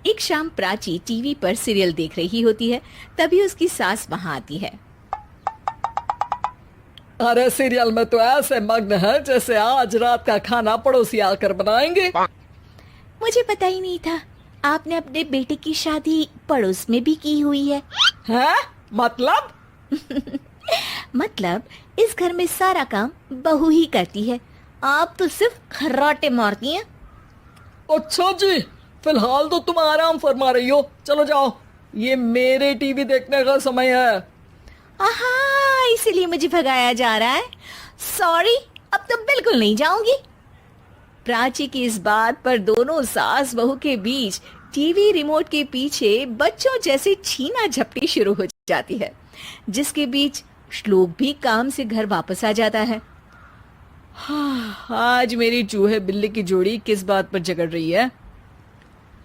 एक शाम प्राची टीवी पर सीरियल देख रही होती है। तभी उसकी सास वहां आती है। अरे सीरियल में तो ऐसे मग्न है जैसे आज रात का खाना पड़ोसी आकर बनाएंगे। मुझे पता ही नहीं था आपने अपने बेटे की शादी पड़ोस में भी की हुई है। हैं? मतलब? मतलब इस घर में सारा काम बहू ही करती है, आप तो सिर्फ खर्राटे मारती हैं। अच्छा जी, फिलहाल तो तुम आराम फरमा रही हो, चलो जाओ, ये मेरे टीवी देखने का समय है। आहा, इसीलिए मुझे भगाया जा रहा है। सॉरी, अब तो बिल्कुल नहीं जाऊंगी। प्राची की इस बात पर दोनों सास बहू के बीच टीवी रिमोट के पीछे बच्चों जैसे छीना झपटी शुरू हो जाती है, जिसके बीच श्लोक भी काम से घर वापस आ जाता है। हाँ, आज मेरी चूहे बिल्ली की जोड़ी किस बात पर झगड़ रही है?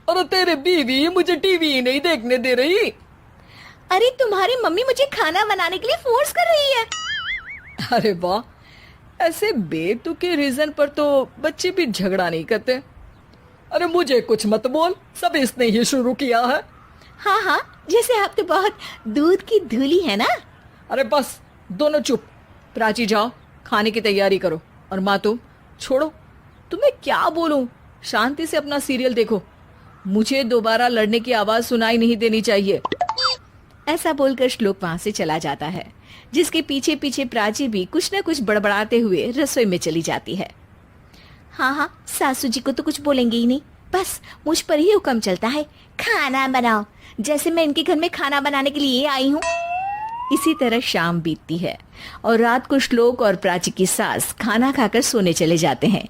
अरे तेरे बीवी मुझे टीवी ही नहीं देखने दे रही। अरे तुम्हारी मम्मी मुझे खाना बनाने के लिए फोर्स कर रही है। अरे वाह, ऐसे बेतुके रीजन पर तो बच्चे भी झगड़ा नहीं करते। अरे मुझे कुछ मत बोल, सब इसने ही शुरू किया है। हाँ हाँ, जैसे आप तो बहुत दूध की धूली है ना। अरे बस, दोनों चुप। प्राची जाओ, खाने की तैयारी करो। और माँ तुम छोड़ो, तुम्हें क्या बोलूं, शांति से अपना सीरियल देखो, मुझे दोबारा लड़ने की आवाज सुनाई नहीं देनी चाहिए। ऐसा बोलकर श्लोक वहां से चला जाता है, जिसके पीछे पीछे प्राची भी कुछ न कुछ बड़बड़ाते हुए रसोई में चली जाती है। हाँ हाँ, सासू जी को तो कुछ बोलेंगे ही नहीं, बस मुझ पर ही हुक्म चलता है, खाना बनाओ, जैसे मैं इनके घर में खाना बनाने के लिए आई हूँ। इसी तरह शाम बीतती है और रात को श्लोक और प्राची की सास खाना खाकर सोने चले जाते हैं,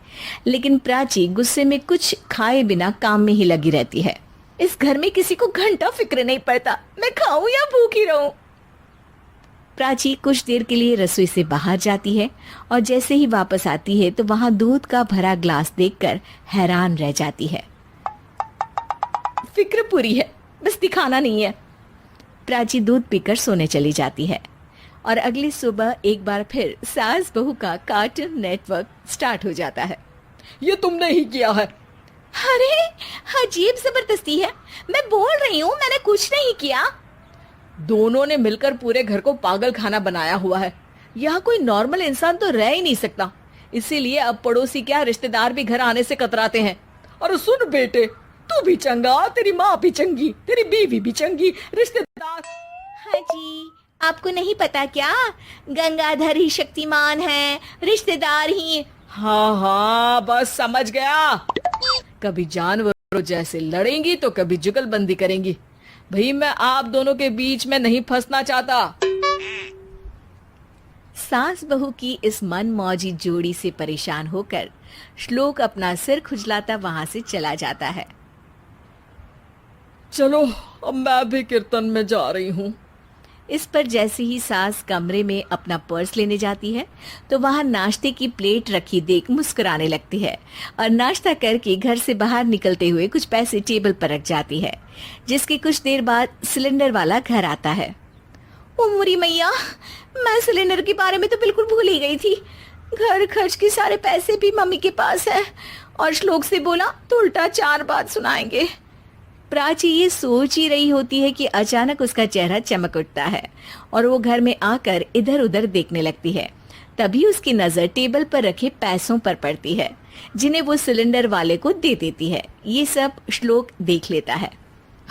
लेकिन प्राची गुस्से में कुछ खाए बिना काम में ही लगी रहती है। इस घर में किसी को घंटा फिक्र नहीं पड़ता, मैं खाऊं या भूखी रहूं। प्राची कुछ देर के लिए रसोई से बाहर जाती है और जैसे ही वापस आती है तो वहां दूध का भरा ग्लास देखकर हैरान रह जाती है। फिक्र पूरी है, बस दिखाना नहीं है। प्राची दूध पीकर सोने चली जाती है और अगली सुबह एक बार फिर सास बहू का कार्टून नेटवर्क स्टार्ट हो जाता है। ये तुमने ही किया है। अरे अजीब जबरदस्ती है, मैं बोल रही हूँ मैंने कुछ नहीं किया। दोनों ने मिलकर पूरे घर को पागल खाना बनाया हुआ है। यहाँ कोई नॉर्मल इंसान तो रह ही नहीं सकता, इसीलिए अब पड़ोसी क्या रिश्तेदार भी घर आने से कतराते हैं। और सुन बेटे, तू भी चंगा, तेरी माँ भी चंगी, तेरी बीवी भी चंगी, रिश्तेदार। हाँ जी, आपको नहीं पता क्या, गंगाधर ही शक्तिमान है, रिश्तेदार ही। हाँ हाँ, बस समझ गया। कभी जानवरों जैसे लड़ेंगी तो कभी जुगलबंदी करेंगी। भाई मैं आप दोनों के बीच में नहीं फंसना चाहता। सास बहू की इस मनमौजी जोड़ी से परेशान होकर श्लोक अपना सिर खुजलाता वहां से चला जाता है। चलो अब मैं भी कीर्तन में जा रही हूँ। इस पर जैसे ही सास कमरे में अपना पर्स लेने जाती है तो वहां नाश्ते की प्लेट रखी देख मुस्कुराने लगती है और नाश्ता करके घर से बाहर निकलते हुए कुछ पैसे टेबल पर रख जाती है, जिसके कुछ देर बाद सिलेंडर वाला घर आता है। ओ मुरी मैया, मैं सिलेंडर के बारे में तो बिल्कुल भूल ही गई थी। घर खर्च के सारे पैसे भी मम्मी के पास है और श्लोक से बोला तो उल्टा 4 बात सुनाएंगे। प्राची ये सोच ही रही होती है कि अचानक उसका चेहरा चमक उठता है और वो घर में आकर इधर उधर देखने लगती है। तभी उसकी नजर टेबल पर रखे पैसों पर पड़ती है, जिन्हें वो सिलेंडर वाले को दे देती है। ये सब श्लोक देख लेता है।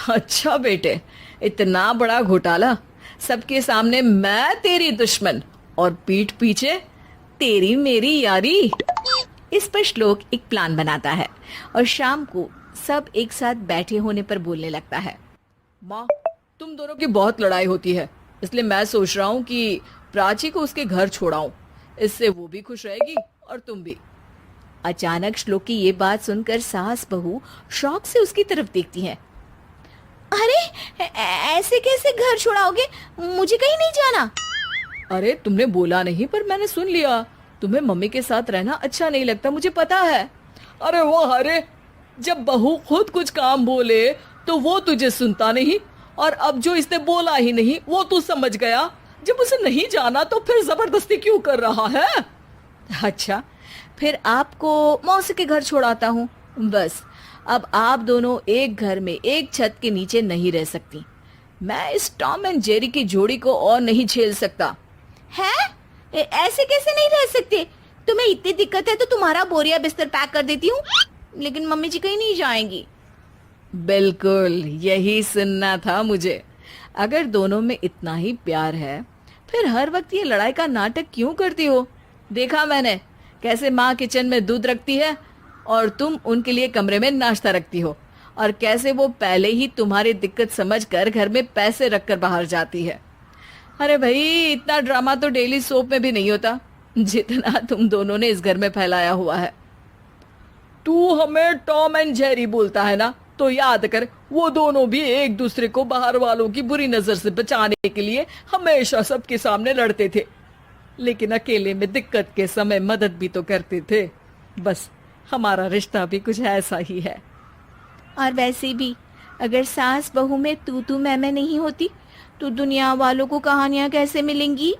अच्छा बेटे, इतना बड़ा घोटाला, सबके सामने मैं तेरी दुश्मन और पीठ पीछे तेरी मेरी यारी। इस पर श्लोक एक प्लान बनाता है और शाम को सब एक साथ बैठे होने पर बोलने लगता है। माँ, तुम दोनों की बहुत लड़ाई होती है, इसलिए मैं सोच रहा हूँ कि प्राची को उसके घर छोड़ाऊं, इससे वो भी खुश रहेगी और तुम भी। अचानक श्लोक की ये बात सुनकर सास बहू शौक से उसकी तरफ देखती हैं। अरे ऐसे कैसे घर छोड़ाओगे, मुझे कहीं नहीं जाना। अरे तुमने बोला नहीं पर मैंने सुन लिया, तुम्हें मम्मी के साथ रहना अच्छा नहीं लगता, मुझे पता है। अरे वो अरे, जब बहू खुद कुछ काम बोले तो वो तुझे सुनता नहीं, और अब जो इसने बोला ही नहीं वो तू समझ गया। जब उसे नहीं जाना तो फिर जबरदस्ती क्यों कर रहा है? अच्छा, फिर आपको मौसी के घर छोड़ाता हूँ, बस अब आप दोनों एक घर में एक छत के नीचे नहीं रह सकती। मैं इस टॉम एंड जेरी की जोड़ी को और नहीं झेल सकता। है? ऐसे कैसे नहीं रह सकते? तुम्हें इतनी दिक्कत है तो तुम्हारा बोरिया बिस्तर पैक कर देती हूँ, लेकिन मम्मी जी कहीं नहीं जाएंगी। बिल्कुल यही सुनना था मुझे। अगर दोनों में इतना ही प्यार है फिर हर वक्त ये लड़ाई का नाटक क्यों करती हो? देखा मैंने कैसे माँ किचन में दूध रखती है और तुम उनके लिए कमरे में नाश्ता रखती हो, और कैसे वो पहले ही तुम्हारी दिक्कत समझकर घर में पैसे रखकर बाहर जाती है। अरे भाई, इतना ड्रामा तो डेली सोप में भी नहीं होता जितना तुम दोनों ने इस घर में फैलाया हुआ है। तू हमें टॉम एंड जेरी बोलता है ना, तो याद कर वो दोनों भी एक दूसरे को बाहर वालों की बुरी नजर से बचाने के लिए हमेशा सबके सामने लड़ते थे, लेकिन अकेले में दिक्कत के समय मदद भी तो करते थे। बस हमारा रिश्ता भी कुछ ऐसा ही है। और वैसे भी अगर सास बहू में तू मैं नहीं होती तो दुनिया वालों को कहानियां कैसे मिलेंगी?